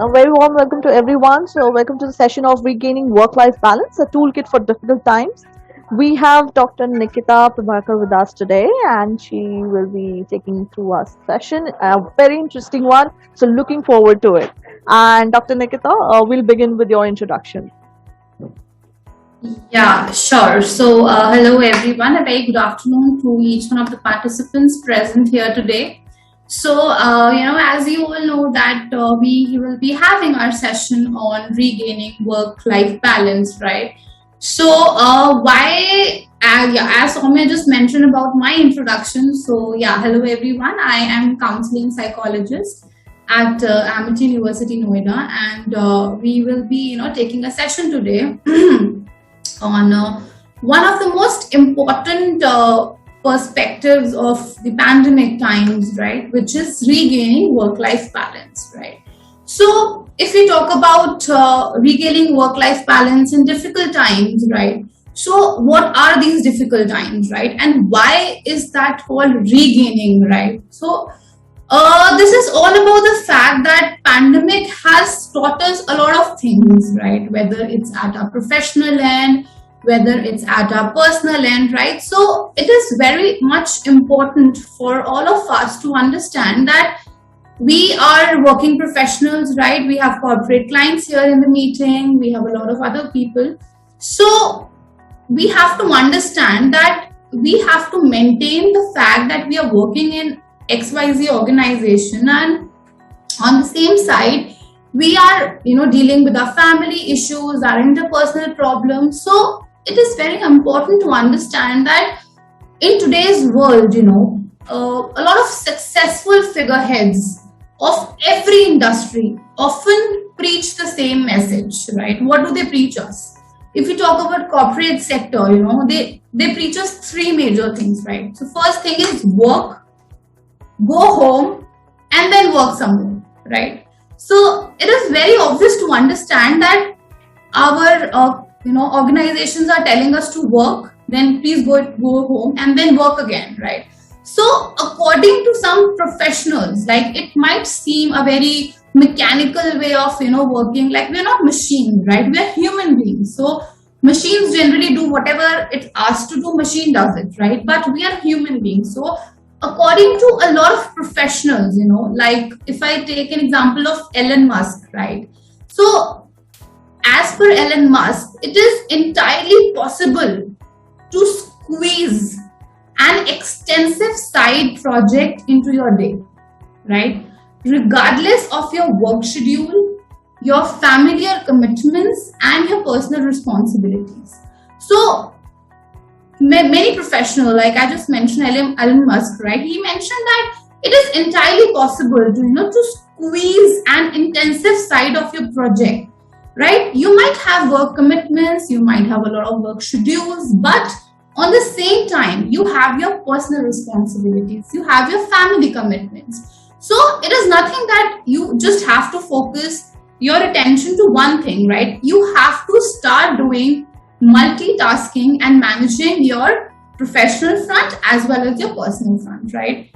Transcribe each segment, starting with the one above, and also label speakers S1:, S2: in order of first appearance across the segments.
S1: A very warm welcome to everyone. So, welcome to the session of Regaining Work-Life Balance, a toolkit for difficult times. We have Dr. Nikita Prabhakar with us today, and she will be taking through our session. A very interesting one. So, looking forward to it. And Dr. Nikita, we'll begin with your introduction.
S2: Yeah, sure. So, hello everyone. A very good afternoon to each one of the participants present here today. So, as you all know that we will be having our session on regaining work-life balance, right? So, as Soumya just mentioned about my introduction. So, yeah, hello everyone. I am counseling psychologist at Amity University, Noida, and we will be, taking a session today on one of the most important perspectives of the pandemic times, right, which is regaining work-life balance, right? So if we talk about regaining work-life balance in difficult times, right, so what are these difficult times, right, and why is that called regaining, right? So this is all about the fact that pandemic has taught us a lot of things, right? Whether it's at our professional end, whether it's at our personal end, right? So it is very much important for all of us to understand that we are working professionals, right? We have corporate clients here in the meeting. We have a lot of other people. So we have to understand that we have to maintain the fact that we are working in XYZ organization, and on the same side we are dealing with our family issues, our interpersonal problems. So it is very important to understand that in today's world, a lot of successful figureheads of every industry often preach the same message, right? What do they preach us? If you talk about corporate sector, they preach us three major things, right? So first thing is work, go home, and then work somewhere, right? So it is very obvious to understand that our organizations are telling us to work, then please go home, and then work again, right? So according to some professionals, like, it might seem a very mechanical way of working, like we're not machines, right? We're human beings. So machines generally do whatever it asks to do, machine does it, right? But we are human beings. So according to a lot of professionals, like if I take an example of Elon Musk, right? So as per Elon Musk, it is entirely possible to squeeze an extensive side project into your day, right? Regardless of your work schedule, your familiar commitments, and your personal responsibilities. So many professionals, like I just mentioned Elon Musk, right? He mentioned that it is entirely possible to squeeze an intensive side of your project, right? You might have work commitments, you might have a lot of work schedules, but on the same time, you have your personal responsibilities, you have your family commitments. So it is nothing that you just have to focus your attention to one thing, right? You have to start doing multitasking and managing your professional front as well as your personal front, right?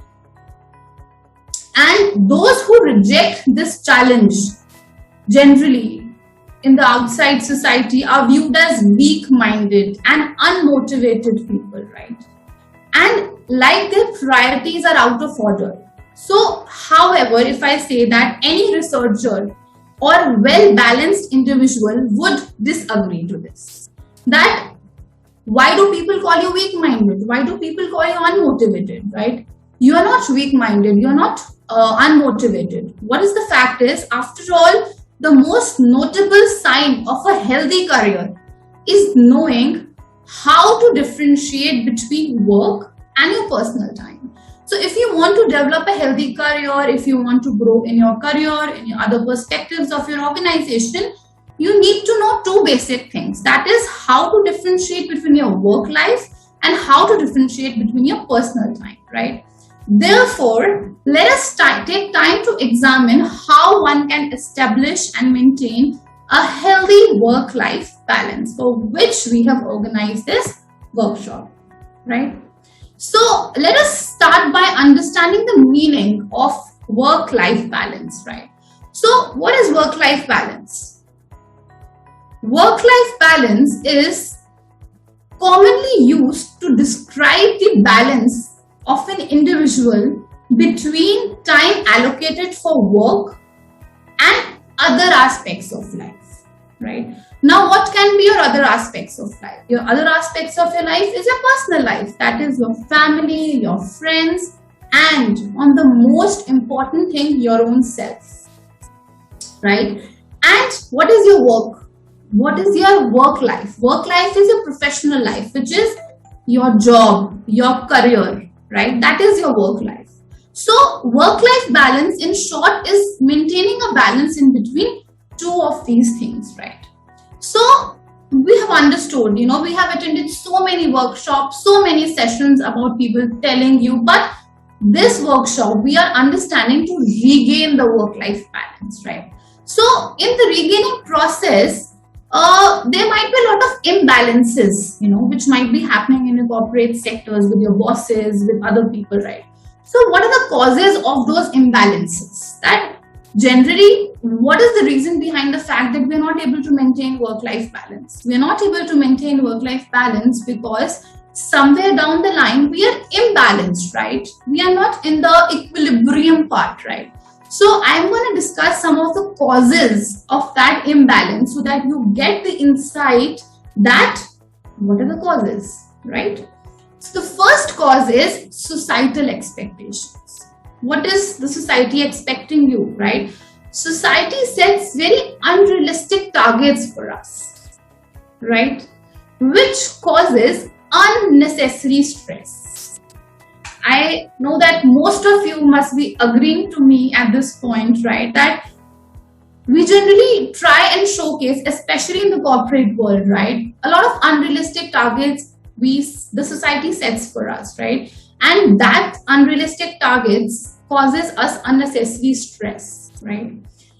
S2: And those who reject this challenge generally in the outside society are viewed as weak-minded and unmotivated people, right? And like their priorities are out of order. So, however, if I say that any researcher or well-balanced individual would disagree to this, that why do people call you weak-minded? Why do people call you unmotivated, right? You are not weak-minded, you are not unmotivated. What is the fact is, after all, the most notable sign of a healthy career is knowing how to differentiate between work and your personal time. So if you want to develop a healthy career, if you want to grow in your career, in your other perspectives of your organization, you need to know two basic things. That is how to differentiate between your work life and how to differentiate between your personal time, right? Therefore, let us take time to examine how one can establish and maintain a healthy work-life balance, for which we have organized this workshop, right? So let us start by understanding the meaning of work-life balance, right? So what is work-life balance? Work-life balance is commonly used to describe the balance of an individual between time allocated for work and other aspects of life, right? Now, what can be your other aspects of life? Your other aspects of your life is your personal life, that is your family, your friends, and on the most important thing, your own self, right? And what is your work? What is your work life? Work life is your professional life, which is your job, your career, right? That is your work life. So work-life balance in short is maintaining a balance in between two of these things, right? So we have understood, we have attended so many workshops, so many sessions about people telling you, but this workshop, we are understanding to regain the work-life balance, right? So in the regaining process, there might be a lot of imbalances, which might be happening in the corporate sectors with your bosses, with other people, right? So what are the causes of those imbalances? That generally, what is the reason behind the fact that we are not able to maintain work-life balance? We are not able to maintain work-life balance because somewhere down the line, we are imbalanced, right? We are not in the equilibrium part, right? So I'm going to discuss some of the causes of that imbalance so that you get the insight that what are the causes, right? So the first cause is societal expectations. What is the society expecting you, right? Society sets very unrealistic targets for us, right? Which causes unnecessary stress. I know that most of you must be agreeing to me at this point, right? That we generally try and showcase, especially in the corporate world, right? A lot of unrealistic targets the society sets for us, right? And that unrealistic targets causes us unnecessary stress, right?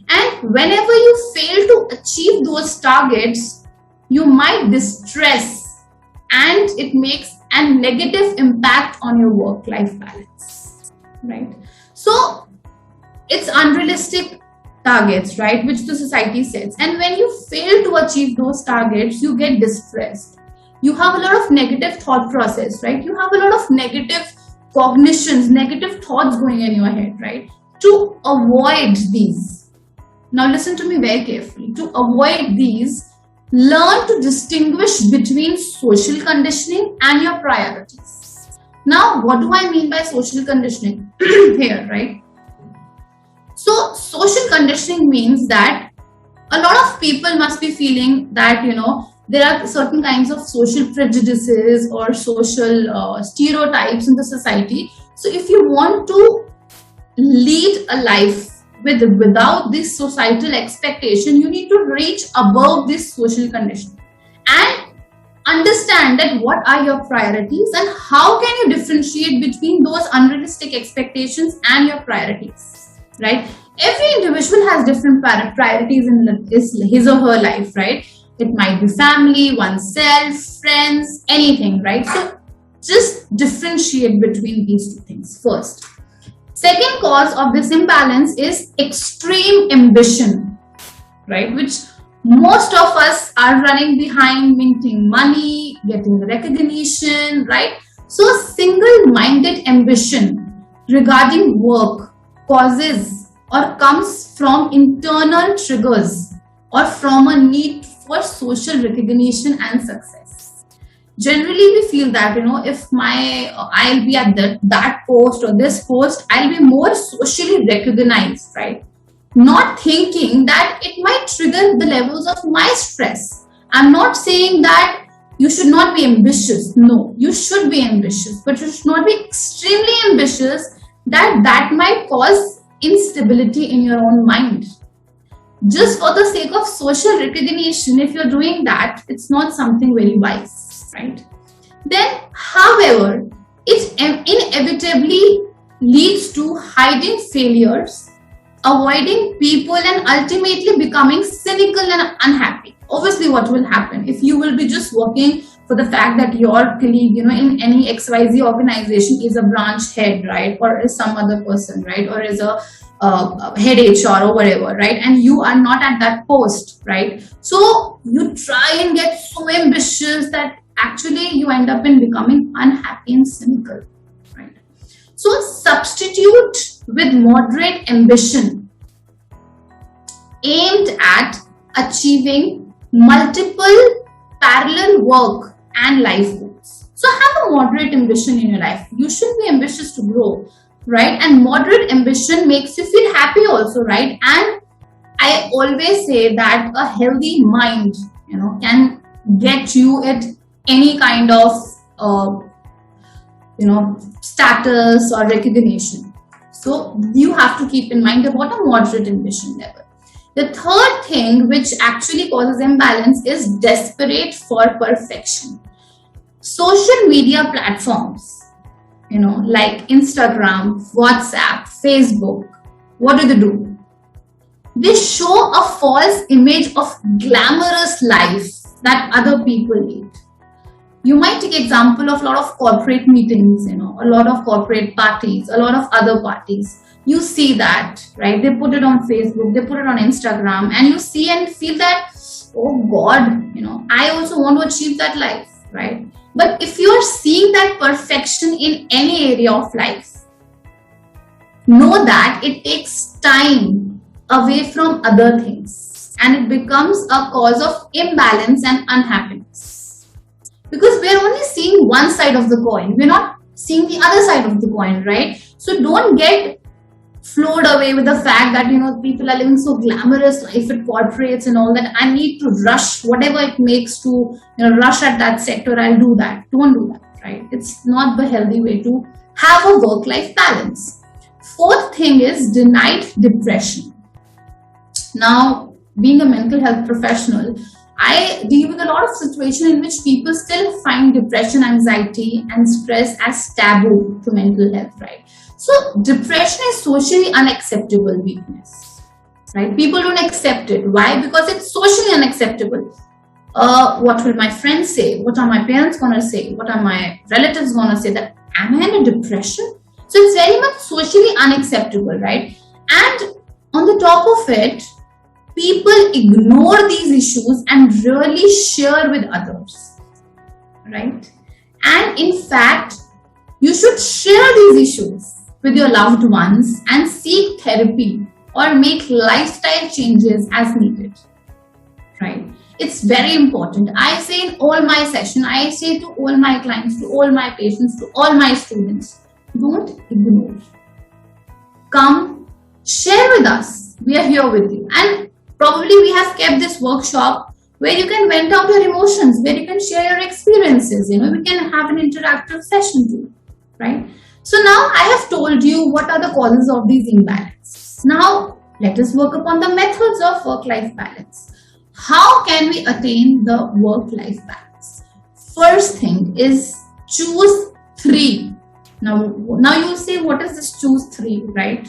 S2: And whenever you fail to achieve those targets, you might distress and it makes a negative impact on your work-life balance, right? So it's unrealistic targets, right, which the society sets. And when you fail to achieve those targets, you get distressed. You have a lot of negative thought process, right? You have a lot of negative cognitions, negative thoughts going in your head, right? To avoid these. Now listen to me very carefully. To avoid these, learn to distinguish between social conditioning and your priorities. Now, what do I mean by social conditioning here, right? So, social conditioning means that a lot of people must be feeling that, there are certain kinds of social prejudices or social stereotypes in the society. So, if you want to lead a life without this societal expectation, you need to reach above this social conditioning and understand that what are your priorities and how can you differentiate between those unrealistic expectations and your priorities, right? Every individual has different priorities in his or her life, right? It might be family, oneself, friends, anything, right? So just differentiate between these two things first. Second cause of this imbalance is extreme ambition, right? Which most of us are running behind minting money, getting recognition, right? So single-minded ambition regarding work causes or comes from internal triggers or from a need for social recognition and success. Generally, we feel that, if I'll be at that post or this post, I'll be more socially recognized, right? Not thinking that it might trigger the levels of my stress. I'm not saying that you should not be ambitious. No, you should be ambitious, but you should not be extremely ambitious that might cause instability in your own mind. Just for the sake of social recognition, if you're doing that, it's not something very wise, right? Then, however, it inevitably leads to hiding failures, avoiding people, and ultimately becoming cynical and unhappy. Obviously, what will happen if you will be just working for the fact that your colleague, in any XYZ organization is a branch head, right? Or is some other person, right? Or is a head HR or whatever, right? And you are not at that post, right? So you try and get so ambitious that actually you end up in becoming unhappy and cynical, right? So substitute with moderate ambition aimed at achieving multiple parallel work and life goals. So have a moderate ambition in your life. You should be ambitious to grow, right? And moderate ambition makes you feel happy also, right? And I always say that a healthy mind, can get you at any kind of, status or recognition. So you have to keep in mind about a moderate ambition level. The third thing which actually causes imbalance is desperate for perfection. Social media platforms, like Instagram, WhatsApp, Facebook, what do? They show a false image of glamorous life that other people lead. You might take example of a lot of corporate meetings, a lot of corporate parties, a lot of other parties. You see that, right? They put it on Facebook, they put it on Instagram, and you see and feel that, oh God, I also want to achieve that life, right? But if you are seeing that perfection in any area of life, know that it takes time away from other things and it becomes a cause of imbalance and unhappiness. Because we are only seeing one side of the coin, we're not seeing the other side of the coin, right? So don't get flowed away with the fact that people are living so glamorous life at corporates and all that. I need to rush whatever it makes to rush at that sector. I'll do that. Don't do that, right? It's not the healthy way to have a work-life balance. Fourth thing is denied depression. Now, being a mental health professional, I deal with a lot of situations in which people still find depression, anxiety, and stress as taboo to mental health, right? So depression is socially unacceptable weakness, right? People don't accept it. Why? Because it's socially unacceptable. What will my friends say? What are my parents going to say? What are my relatives going to say? That am I in a depression? So it's very much socially unacceptable, right? And on the top of it, people ignore these issues and really share with others, right? And in fact, you should share these issues with your loved ones and seek therapy or make lifestyle changes as needed, right? It's very important. I say in all my sessions, I say to all my clients, to all my patients, to all my students, don't ignore. Come, share with us. We are here with you. And probably we have kept this workshop where you can vent out your emotions, where you can share your experiences. We can have an interactive session too, right? So now I have told you what are the causes of these imbalances. Now let us work upon the methods of work-life balance. How can we attain the work-life balance? First thing is choose 3. Now you will say, what is this choose 3, right?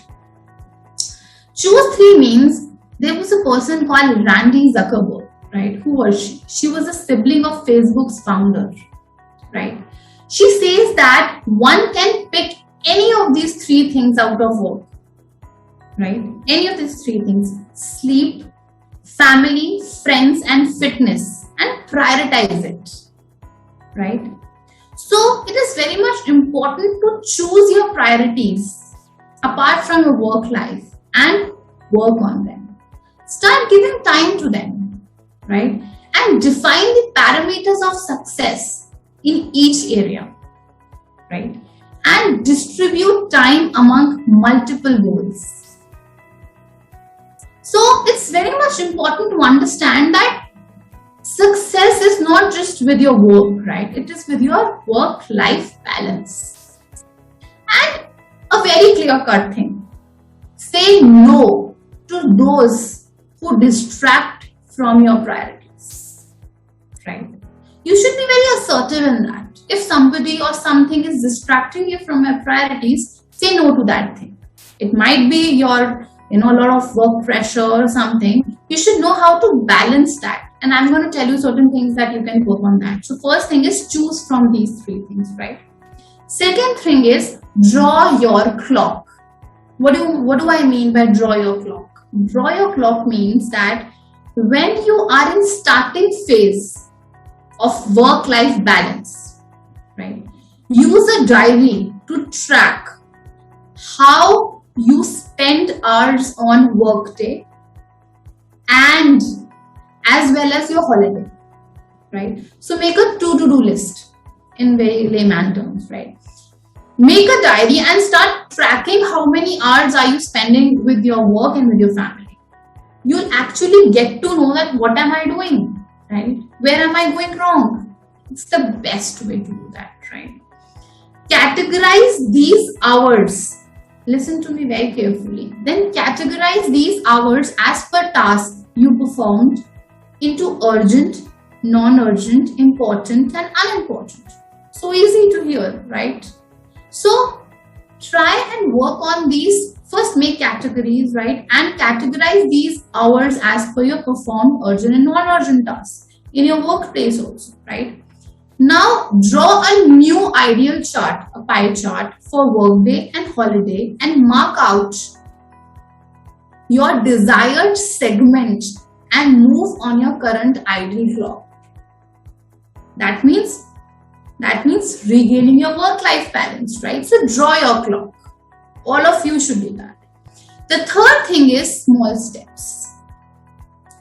S2: Choose 3 means there was a person called Randy Zuckerberg, right? Who was she? She was a sibling of Facebook's founder, right? She says that one can pick any of these 3 things out of work, right? Any of these 3 things: sleep, family, friends, and fitness, and prioritize it, right? So it is very much important to choose your priorities apart from your work life and work on them. Start giving time to them, right? And define the parameters of success in each area, right? And distribute time among multiple goals. So it's very much important to understand that success is not just with your work, right? It is with your work-life balance. And a very clear-cut thing: say no to those who distract from your priorities, right? You should be very assertive in that. If somebody or something is distracting you from your priorities, say no to that thing. It might be your a lot of work pressure or something, you should know how to balance that. And I'm going to tell you certain things that you can work on that. So first thing is choose from these three things, right? Second thing is draw your clock. What do I mean by draw your clock? Draw your clock means that when you are in starting phase of work-life balance, right? Use a diary to track how you spend hours on work day and as well as your holiday, right? So make a to-do list in very layman terms, right? Make a diary and start tracking how many hours are you spending with your work and with your family. You'll actually get to know that what am I doing, right? Where am I going wrong? It's the best way to do that, right? Categorize these hours. Listen to me very carefully. Then categorize these hours as per task you performed into urgent, non-urgent, important and unimportant. So easy to hear, right? So try and work on these. First make categories, right? And categorize these hours as per your performed urgent and non-urgent tasks in your workplace also, right? Now draw a new ideal chart, a pie chart for workday and holiday, and mark out your desired segment and move on your current ideal clock. That means regaining your work-life balance, right? So draw your clock. All of you should do that. The third thing is small steps.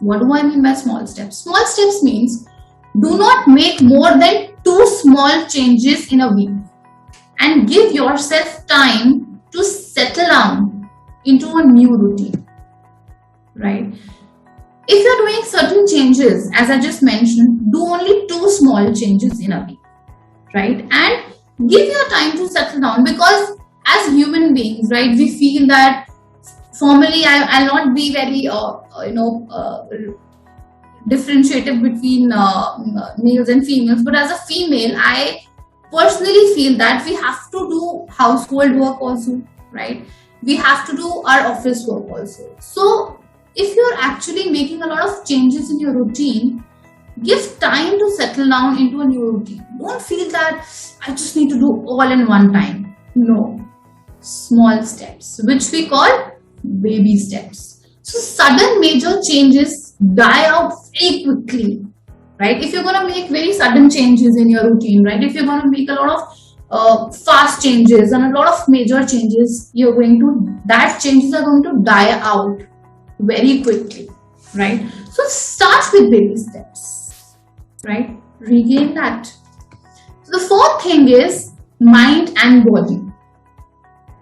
S2: What do I mean by small steps? Small steps means do not make more than 2 small changes in a week and give yourself time to settle down into a new routine, right? If you're doing certain changes, as I just mentioned, do only 2 small changes in a week, right? And give your time to settle down, because as human beings, right, we feel that formally I'll not be very, differentiative between males and females, but as a female, I personally feel that we have to do household work also, right? We have to do our office work also. So if you're actually making a lot of changes in your routine, give time to settle down into a new routine. Don't feel that I just need to do all in one time. No. Small steps, which we call baby steps. So sudden major changes die out very quickly, right? If you're going to make very sudden changes in your routine, right? If you're going to make a lot of fast changes and a lot of major changes, that changes are going to die out very quickly, right? So start with baby steps, right? Regain that. So the fourth thing is mind and body.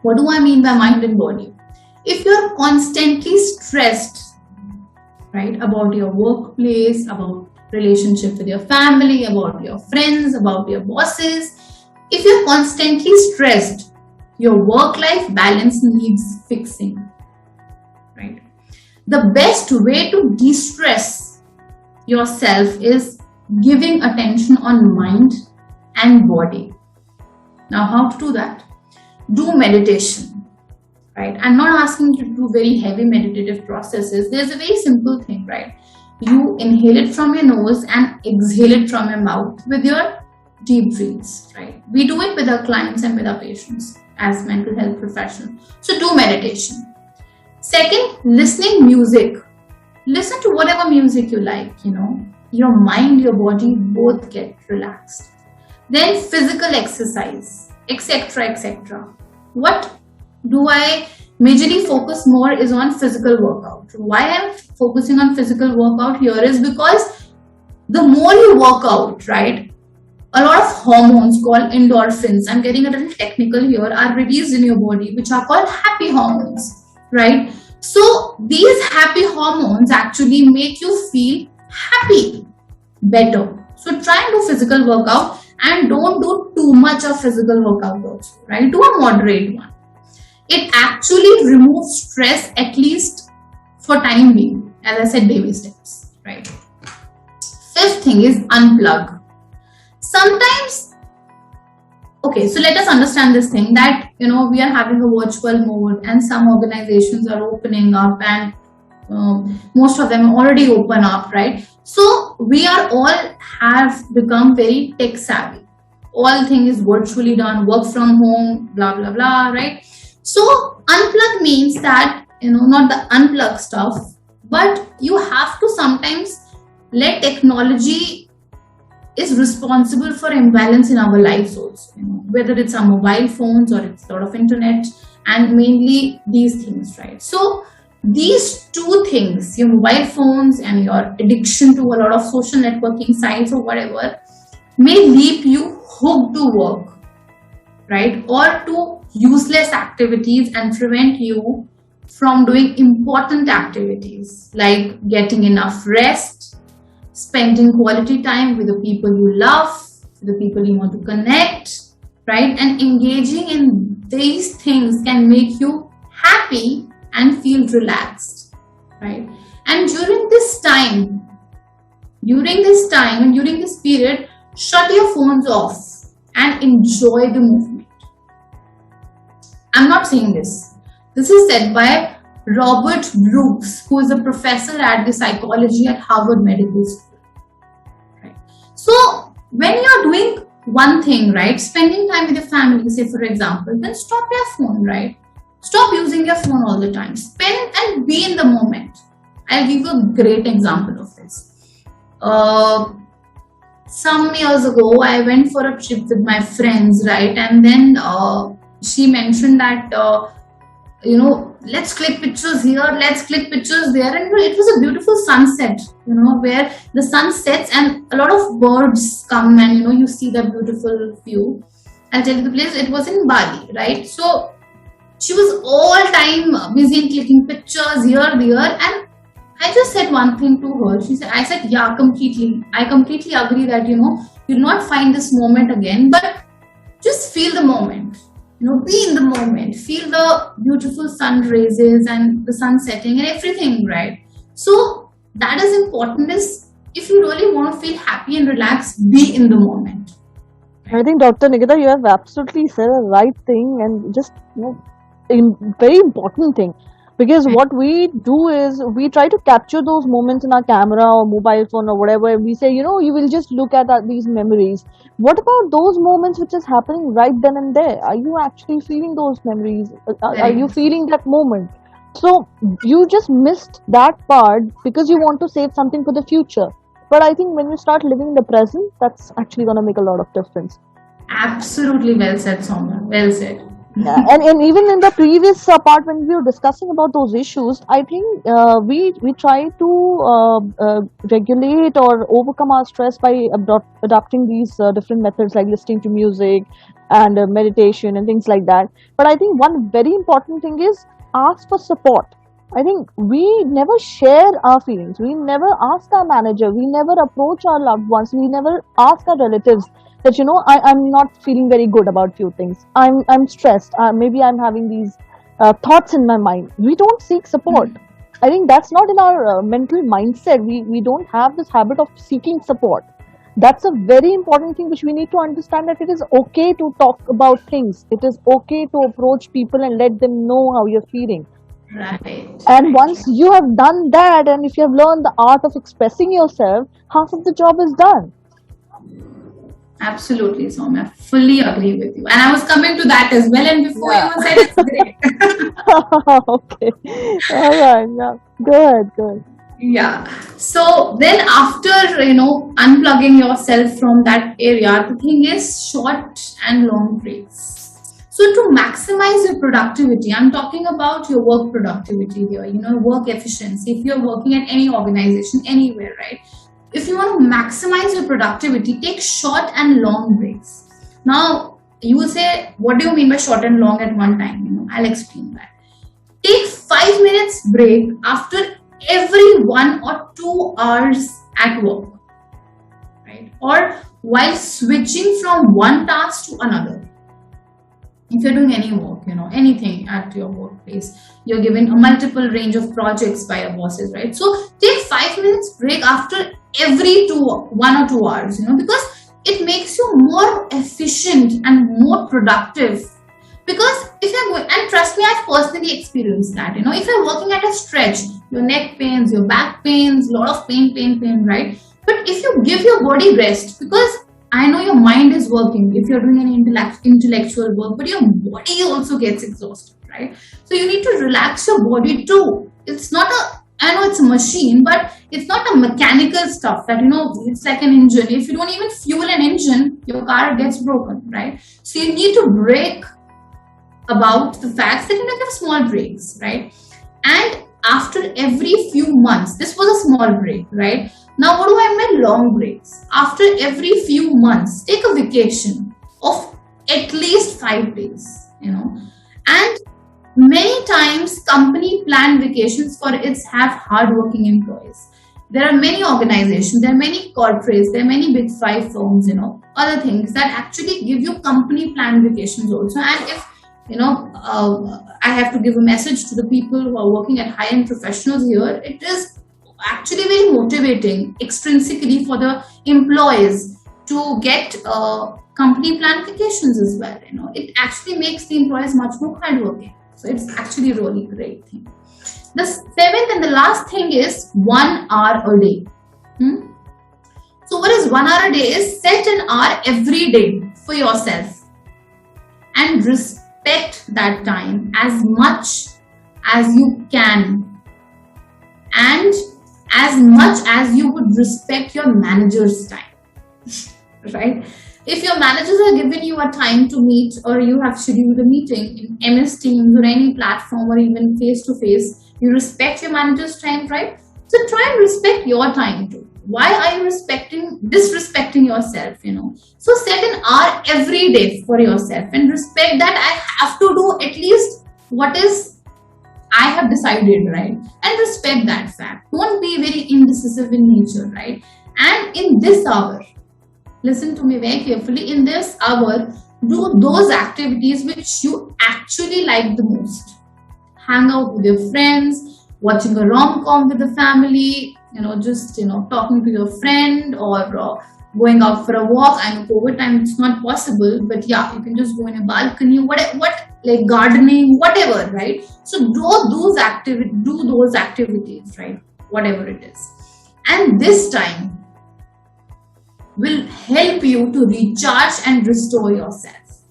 S2: What do I mean by mind and body? If you're constantly stressed, right, about your workplace, about relationship with your family, about your friends, about your bosses, if you're constantly stressed, your work-life balance needs fixing, right? The best way to de-stress yourself is giving attention on mind and body. Now, how to do that? Do meditation, right? I'm not asking you to do very heavy meditative processes. There's a very simple thing, right? You inhale it from your nose and exhale it from your mouth with your deep breaths, right? We do it with our clients and with our patients as mental health professionals. So do meditation. Second, listening music. Listen to whatever music you like, your mind, your body both get relaxed. Then physical exercise, etc., etc. What do I majorly focus more is on physical workout. Why I'm focusing on physical workout here is because the more you work out, right, a lot of hormones called endorphins, I'm getting a little technical here, are released in your body, which are called happy hormones, right? So these happy hormones actually make you feel happy, better. So try and do physical workout and don't do too much of physical workout also, right? Do a moderate one. It actually removes stress, at least for time being. As I said, baby steps, right? Fifth thing is unplug. Sometimes okay, so let us understand this thing that, we are having a virtual mode and some organizations are opening up, and most of them already open up, right? So we are all have become very tech savvy. All thing is virtually done, work from home, blah, blah, blah, right? So unplug means that, not the unplug stuff, but you have to sometimes let technology is responsible for imbalance in our lives also, whether it's our mobile phones or it's a lot of internet, and mainly these things, right? So these two things, your mobile phones and your addiction to a lot of social networking sites or whatever, may leave you hooked to work, right? Or to useless activities and prevent you from doing important activities like getting enough rest, spending quality time with the people you love, the people you want to connect, right? And engaging in these things can make you happy and feel relaxed, right? And during this time and during this period, shut your phones off and enjoy the movement. I'm not saying this. This is said by Robert Brooks, who is a professor at the psychology at Harvard Medical School. Right? So when you're doing one thing, right, spending time with your family, say for example, then stop your phone, right? Stop using your phone all the time. Spend and be in the moment. I'll give you a great example of this. Some years ago, I went for a trip with my friends, right? And then she mentioned that, let's click pictures here, let's click pictures there. And it was a beautiful sunset, where the sun sets and a lot of birds come and, you see that beautiful view. I'll tell you the place, it was in Bali, right? So she was all time busy in clicking pictures here, there, and I just said one thing to her. I said, yeah, completely. I completely agree that, you'll not find this moment again, but just feel the moment. Be in the moment. Feel the beautiful sun raises and the sun setting and everything, right? So that is important, is if you really want to feel happy and relaxed, be in the moment.
S1: I think Dr. Nikita, you have absolutely said the right thing, and just very important thing. Because what we do is we try to capture those moments in our camera or mobile phone or whatever. We say, you will just look at these memories. What about those moments which is happening right then and there? Are you actually feeling those memories? Are you feeling that moment? So you just missed that part because you want to save something for the future. But I think when you start living the present, that's actually going to make a lot of difference.
S2: Absolutely well said, Soumya. Well said.
S1: Yeah, and even in the previous part when we were discussing about those issues, I think we try to regulate or overcome our stress by adopting these different methods like listening to music and meditation and things like that. But I think one very important thing is ask for support. I think we never share our feelings. We never ask our manager. We never approach our loved ones. We never ask our relatives that I'm not feeling very good about few things. I'm stressed. Maybe I'm having these thoughts in my mind. We don't seek support. I think that's not in our mental mindset. We don't have this habit of seeking support. That's a very important thing which we need to understand, that it is okay to talk about things. It is okay to approach people and let them know how you're feeling.
S2: Right.
S1: And once you have done that, and if you have learned the art of expressing yourself, half of the job is done.
S2: Absolutely, Soumya. I fully agree with you. And I was coming to that as well. And before you said it's great.
S1: Okay. All right. Yeah. Go ahead.
S2: Yeah. So then after, unplugging yourself from that area, the thing is short and long breaks. So to maximize your productivity, I'm talking about your work productivity here, work efficiency. If you're working at any organization, anywhere, right? If you want to maximize your productivity, take short and long breaks. Now, you will say, what do you mean by short and long at one time? I'll explain that. Take 5 minutes break after every 1 or 2 hours at work, right? Or while switching from one task to another. If you're doing any work, anything at your workplace, you're given a multiple range of projects by your bosses, right? So take 5 minutes break after every 1 or 2 hours, because it makes you more efficient and more productive. Because if you're going, and trust me, I've personally experienced that, if you're working at a stretch, your neck pains, your back pains, a lot of pain, right? But if you give your body rest, because I know your mind is working if you're doing any intellectual work, but your body also gets exhausted, right? So you need to relax your body too. It's not I know it's a machine, but it's not a mechanical stuff that, it's like an engine. If you don't even fuel an engine, your car gets broken, right? So you need to break about the facts that you have small breaks, right? And after every few months, this was a small break, right? Now, what do I mean long breaks? After every few months, take a vacation of at least 5 days, and many times company plan vacations for its have hardworking employees. There are many organizations, there are many corporates, there are many big 5 firms, other things that actually give you company plan vacations also. And if I have to give a message to the people who are working at high-end professionals here. It is actually very motivating extrinsically for the employees to get company plan vacations as well. It actually makes the employees much more hardworking. So it's actually a really great thing. The 7th and the last thing is 1 hour a day. So what is 1 hour a day is set an hour every day for yourself and respect that time as much as you can, and as much as you would respect your manager's time, right? If your managers are giving you a time to meet, or you have scheduled a meeting in MS Teams or any platform or even face to face, you respect your manager's time, right? So try and respect your time too. Why are you disrespecting yourself, So set an hour every day for yourself and respect that I have to do at least what is I have decided, right? And respect that fact. Don't be very indecisive in nature, right? And in this hour, listen to me very carefully, in this hour, do those activities which you actually like the most. Hang out with your friends, watching a rom-com with the family, talking to your friend, or going out for a walk. I know COVID time it's not possible, but yeah, you can just go in a balcony, like gardening, whatever, right? So do those activities, right? Whatever it is. And this time will help you to recharge and restore yourself,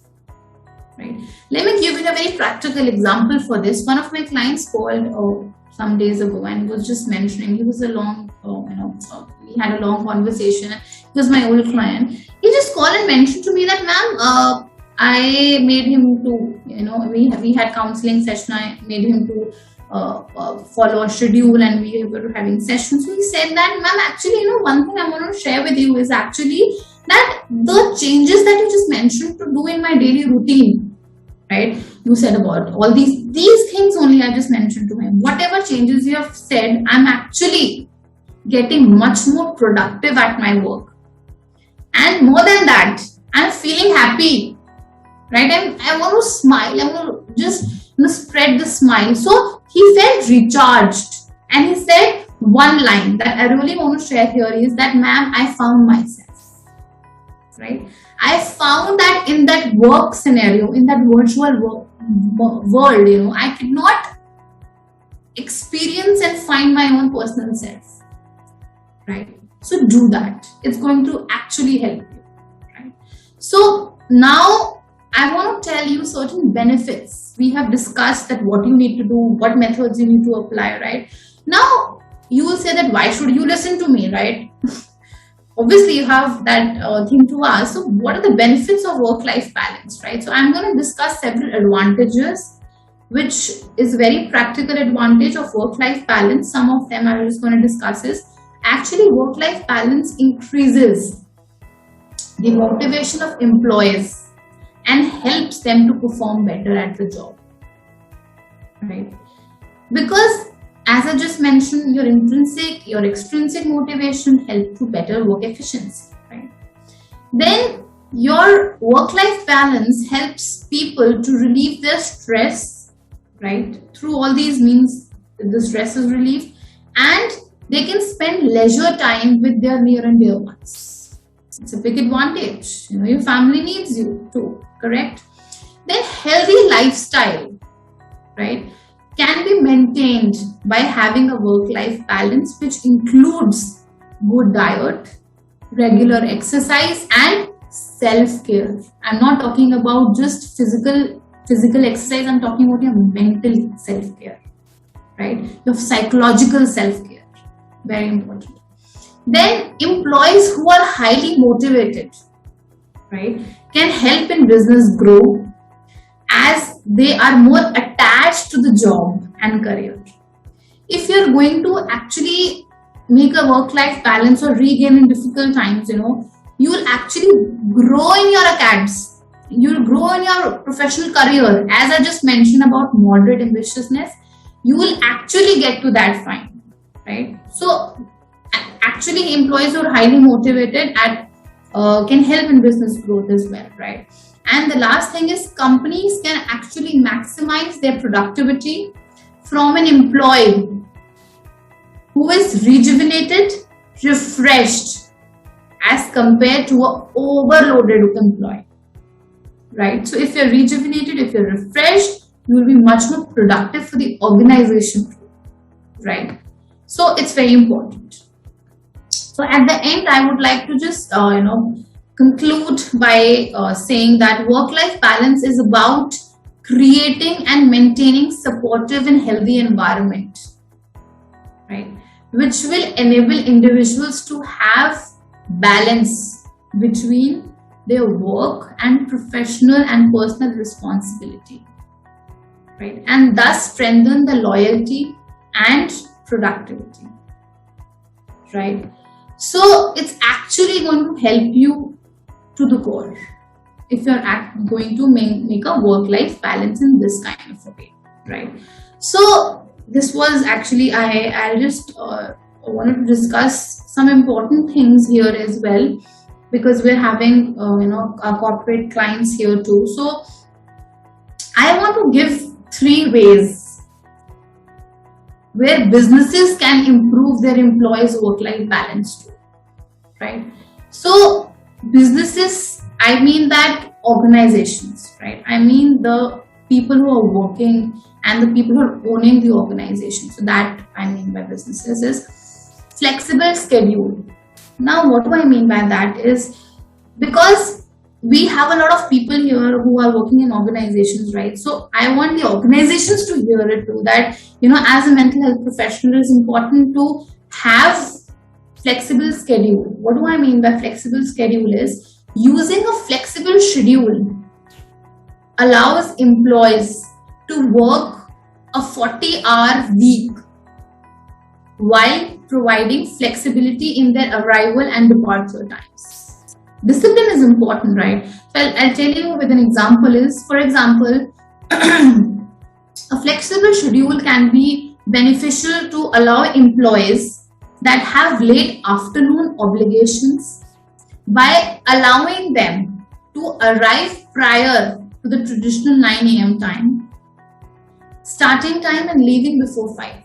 S2: right? Let me give you a very practical example for this. One of my clients called some days ago and was just mentioning, he was we had a long conversation. He was my old client. He just called and mentioned to me that, ma'am, I made him to, we had counseling session. I made him to follow a schedule, and we were having sessions. So he said that, ma'am, actually, one thing I want to share with you is actually that the changes that you just mentioned to do in my daily routine, right? You said about all these things only I just mentioned to him. Whatever changes you have said, I'm actually getting much more productive at my work. And more than that, I'm feeling happy, right? I want to smile. I want to just spread the smile. So he felt recharged. And he said one line that I really want to share here is that, ma'am, I found myself, right? I found that in that work scenario, in that virtual world, I could not experience and find my own personal self, right? So do that. It's going to actually help you, right? So now I want to tell you certain benefits. We have discussed that what you need to do, what methods you need to apply, right? Now you will say that why should you listen to me, right? Obviously you have that thing to ask. So what are the benefits of work-life balance, right? So I'm going to discuss several advantages, which is very practical advantage of work-life balance. Some of them I'm just going to discuss is actually work-life balance increases the motivation of employees and helps them to perform better at the job, right? Because as I just mentioned, your intrinsic, your extrinsic motivation help to better work efficiency, right? Then your work-life balance helps people to relieve their stress, right? Through all these means, the stress is relieved, and they can spend leisure time with their near and dear ones, It's a big advantage. Your family needs you too, correct? Then healthy lifestyle, right, can be maintained by having a work-life balance, which includes good diet, regular exercise, and self-care. I'm not talking about just physical exercise. I'm talking about your mental self-care, right? Your psychological self-care, very important. Then employees who are highly motivated, right, can help in business grow as they are more attached to the job and career. If you're going to actually make a work-life balance or regain in difficult times, you will actually grow in your acads. You'll grow in your professional career. As I just mentioned about moderate ambitiousness, you will actually get to that fine, right? So actually employees who are highly motivated can help in business growth as well, right? And the last thing is companies can actually maximize their productivity from an employee who is rejuvenated, refreshed, as compared to an overloaded employee, right? So if you're rejuvenated, if you're refreshed, you will be much more productive for the organization, right? So it's very important. So at the end, I would like to just, conclude by saying that work-life balance is about creating and maintaining supportive and healthy environment, right? Which will enable individuals to have balance between their work and professional and personal responsibility, right? And thus strengthen the loyalty and productivity, right? So it's actually going to help you to the core if you're going to make a work-life balance in this kind of a way, right? So this was actually, I just wanted to discuss some important things here as well, because we're having our corporate clients here too. So I want to give 3 ways where businesses can improve their employees' work-life balance too, right? So businesses, I mean that organizations, right? I mean the people who are working and the people who are owning the organization. So that I mean by businesses is flexible schedule. Now what do I mean by that is, because we have a lot of people here who are working in organizations, right? So I want the organizations to hear it too, that as a mental health professional, it's important to have flexible schedule. What do I mean by flexible schedule is, using a flexible schedule allows employees to work a 40-hour week while providing flexibility in their arrival and departure times. Discipline is important, right? So I'll tell you with an example is, for example, a flexible schedule can be beneficial to allow employees that have late afternoon obligations by allowing them to arrive prior to the traditional 9 a.m. time, starting time, and leaving before 5.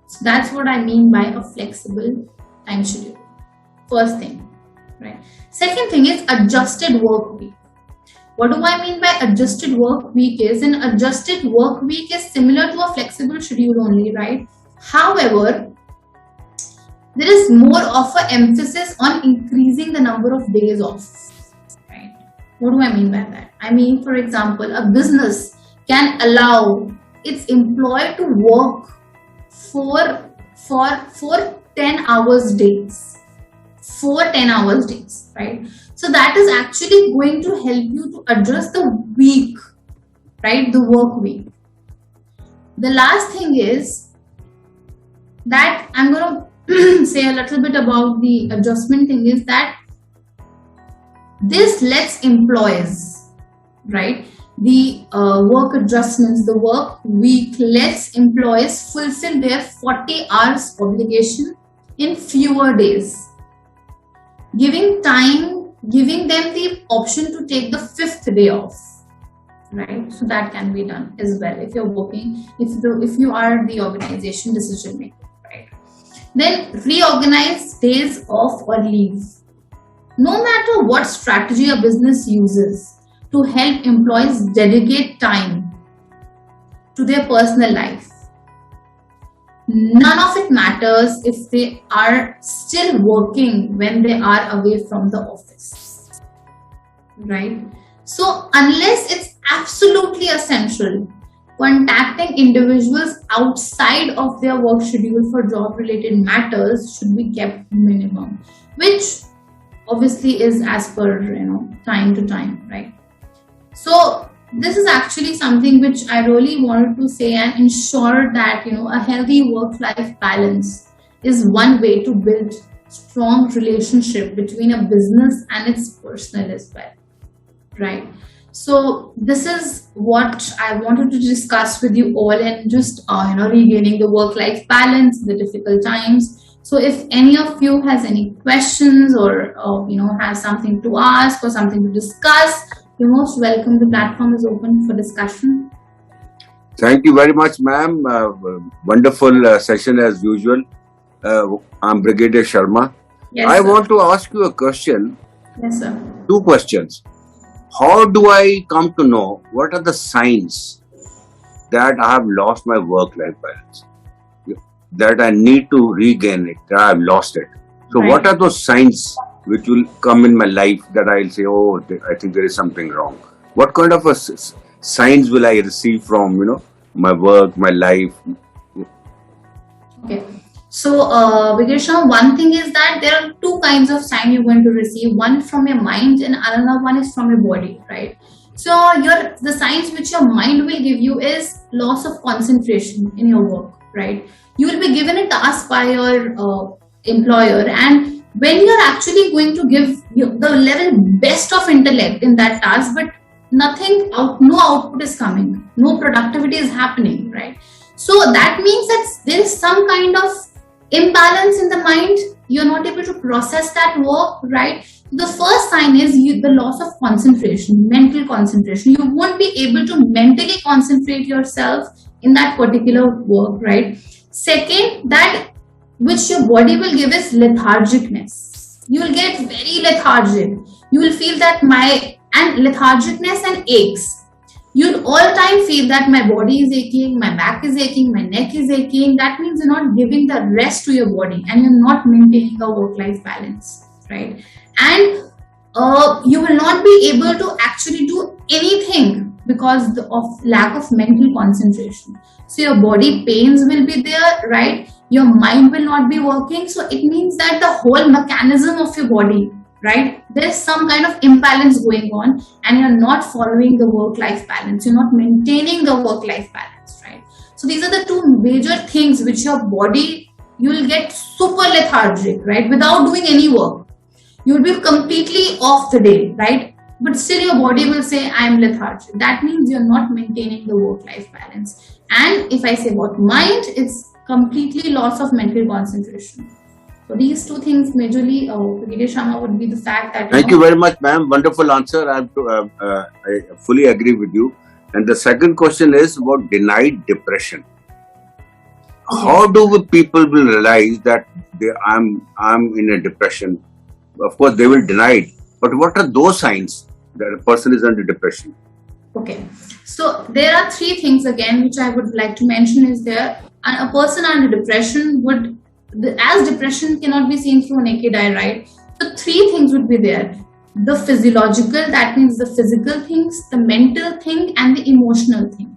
S2: So that's what I mean by a flexible time schedule. First thing, right? Second thing is adjusted work week. What do I mean by adjusted work week is, an adjusted work week is similar to a flexible schedule only, right? However, there is more of an emphasis on increasing the number of days off, right? What do I mean by that? I mean, for example, a business can allow its employee to work for 10 hours days, 10 hours days, right? So that is actually going to help you to address the week, right? The work week. The last thing is that I'm going to say a little bit about the adjustment thing, is that this lets employees, right, the work adjustments, the work week lets employees fulfill their 40 hours obligation in fewer days, giving them the option to take the 5th day off, right? So that can be done as well if you're working, if you are the organization decision maker, right? Then reorganize days off or leave, No matter what strategy a business uses to help employees dedicate time to their personal life, none of it matters if they are still working when they are away from the office, right? So unless it's absolutely essential, contacting individuals outside of their work schedule for job related matters should be kept minimum, which obviously is as per time to time, right? So this is actually something which I really wanted to say and ensure that a healthy work-life balance is one way to build strong relationship between a business and its personal as well, right? So this is what I wanted to discuss with you all, and just regaining the work-life balance, the difficult times. So if any of you has any questions or has something to ask or something to discuss, you're most welcome. The platform is open for discussion.
S3: Thank you very much, ma'am. Wonderful session as usual. I'm Brigadier Sharma.
S2: Yes,
S3: I
S2: sir.
S3: want to ask you a question.
S2: Yes, sir.
S3: Two questions. How do I come to know what are the signs that I have lost my work-life balance? That I need to regain it, that I have lost it. So
S2: Right.
S3: what are those signs which will come in my life that I'll say, oh, I think there is something wrong? What kind of signs will I receive from, my work, my life?
S2: Okay. So, Vikrishna, one thing is that there are two kinds of sign you're going to receive. One from your mind and another one is from your body, right? So, the signs which your mind will give you is loss of concentration in your work, right? You will be given a task by your employer, and when you're actually going to give the level best of intellect in that task, but no output is coming, no productivity is happening, right? So that means that there is some kind of imbalance in the mind. You're not able to process that work, right? The first sign is the loss of concentration, mental concentration. You won't be able to mentally concentrate yourself in that particular work, right? Second, that which your body will give is lethargicness. You will get very lethargic. You will feel that lethargicness and aches. You'll all time feel that my body is aching, my back is aching, my neck is aching. That means you're not giving the rest to your body and you're not maintaining a work-life balance, right? And you will not be able to actually do anything because of lack of mental concentration. So your body pains will be there, right? Your mind will not be working. So it means that the whole mechanism of your body, right, there's some kind of imbalance going on and you're not following the work-life balance. You're not maintaining the work-life balance, right? So these are the two major things which your body, you will get super lethargic, right, without doing any work. You will be completely off the day, right? But still your body will say, I'm lethargic. That means you're not maintaining the work-life balance. And if I say about mind, it's completely loss of mental concentration. So these two things majorly, Brigadier Sharma, would be the fact that...
S3: Thank you very much, ma'am. Wonderful answer. I fully agree with you. And the second question is about denied depression.
S2: Okay.
S3: How do people will realize that I'm in a depression? Of course, they will deny it. But what are those signs that a person is under depression?
S2: Okay. So there are three things again which I would like to mention is there. A person under depression as depression cannot be seen through a naked eye, right? So three things would be there. The physiological, that means the physical things, the mental thing and the emotional thing.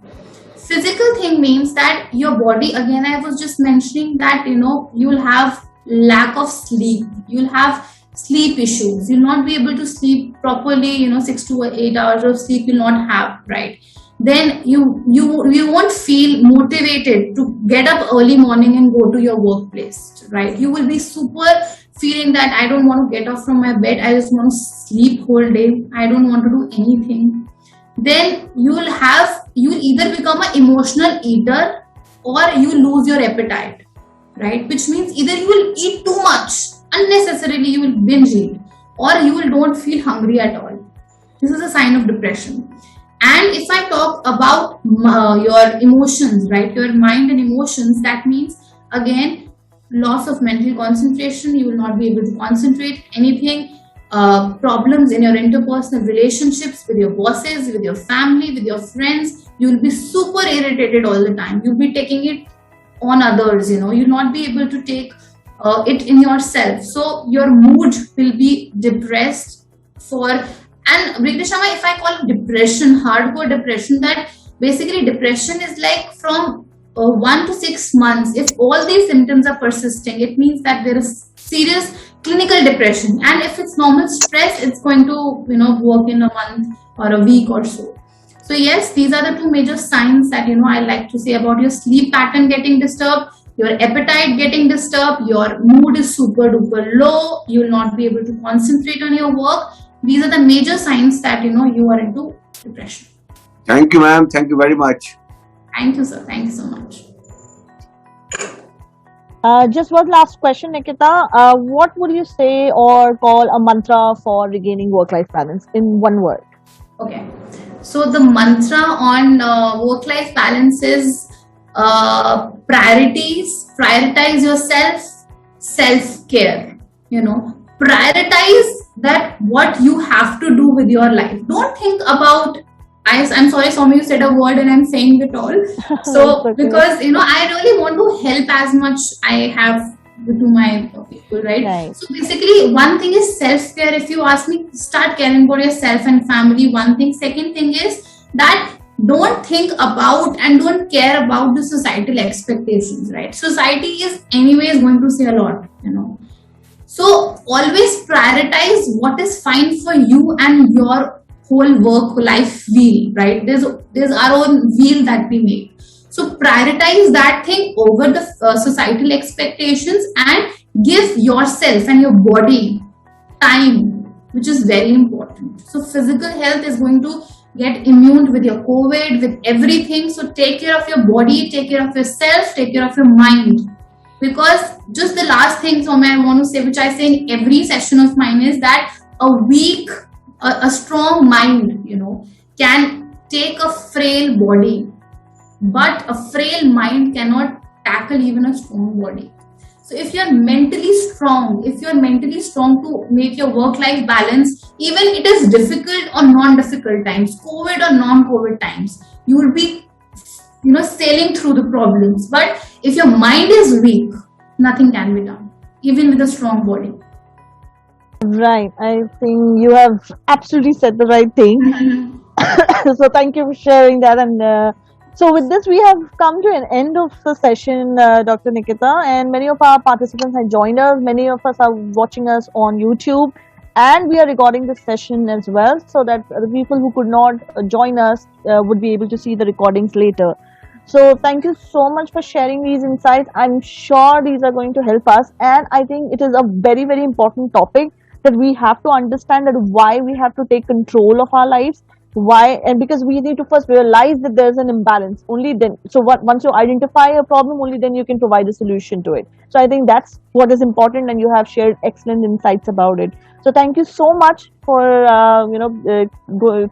S2: Physical thing means that your body, again I was just mentioning that you'll have lack of sleep, you'll have sleep issues, you'll not be able to sleep properly, 6 to 8 hours of sleep you'll not have, right? Then you won't feel motivated to get up early morning and go to your workplace, right? You will be super feeling that I don't want to get up from my bed, I just want to sleep whole day, I don't want to do anything. Then you'll either become an emotional eater or you lose your appetite, right? Which means either you will eat too much, unnecessarily you will binge eat, or you will don't feel hungry at all. This is a sign of depression. And if I talk about your emotions, right, your mind and emotions, that means again loss of mental concentration. You will not be able to concentrate anything. problems in your interpersonal relationships with your bosses, with your family, with your friends. You'll be super irritated all the time. You'll be taking it on others, you'll not be able to take it in yourself. So your mood will be depressed and Brigadier Sharma, if I call it depression, hardcore depression, that basically depression is like from 1 to 6 months. If all these symptoms are persisting, it means that there is serious clinical depression. And if it's normal stress, it's going to, work in a month or a week or so. So yes, these are the two major signs that, I like to say about your sleep pattern getting disturbed, your appetite getting disturbed, your mood is super duper low, you will not be able to concentrate on your work. These are the major signs that, you are into depression.
S3: Thank you, ma'am. Thank you very much.
S2: Thank you, sir. Thank you so much.
S1: Just one last question, Nikita. What would you say or call a mantra for regaining work-life balance in one word?
S2: Okay. So the mantra on work-life balance is prioritize yourself, self-care, prioritize that what you have to do with your life. Don't think about, I'm sorry, Soumi, you said a word and I'm saying it all. So,
S1: okay.
S2: Because, I really want to help as much I have to my people, right? So basically, one thing is self-care. If you ask me, start caring for yourself and family, one thing. Second thing is that don't think about and don't care about the societal expectations, right? Society is anyways going to say a lot, So always prioritize what is fine for you and your whole work life wheel, right? There's our own wheel that we make. So prioritize that thing over the societal expectations and give yourself and your body time, which is very important. So physical health is going to get immune with your COVID, with everything. So take care of your body, take care of yourself, take care of your mind. Because just the last thing, Soumya, I want to say, which I say in every session of mine, is that a strong mind, can take a frail body, but a frail mind cannot tackle even a strong body. So if you're mentally strong, to make your work-life balance, even it is difficult or non-difficult times, COVID or non-COVID times, you will be, sailing through the problems. But if your mind is weak, nothing can be done, even with a strong body.
S1: Right. I think you have absolutely said the right thing. So thank you for sharing that. And so with this, we have come to an end of the session, Dr. Nikita, and many of our participants have joined us. Many of us are watching us on YouTube, and we are recording this session as well, so that the people who could not join us would be able to see the recordings later. So thank you so much for sharing these insights. I'm sure these are going to help us, and I think it is a very, very important topic that we have to understand, that why we have to take control of our lives. Why? And because we need to first realize that there's an imbalance. Only then, so once you identify a problem, only then you can provide a solution to it. So I think that's what is important, and you have shared excellent insights about it. So thank you so much for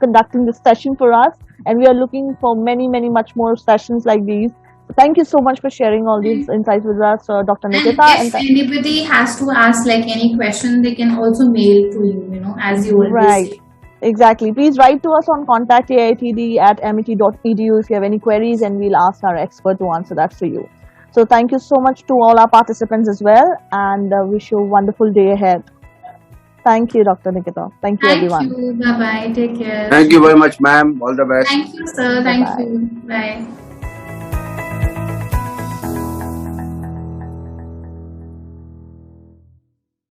S1: conducting this session for us, and we are looking for many much more sessions like these. Thank you so much for sharing all these insights with us, Dr. Nikita.
S2: And if anybody has to ask any question, they can also mail to you, as you always say.
S1: Exactly. Please write to us on contact AITD@amity.edu if you have any queries, and we'll ask our expert to answer that for you. So thank you so much to all our participants as well, and wish you a wonderful day ahead. Thank you, Dr. Nikita. Thank you, everyone.
S2: Thank you. Bye-bye. Take care.
S3: Thank you very much, ma'am. All the best.
S2: Thank you, sir. Thank you. Bye.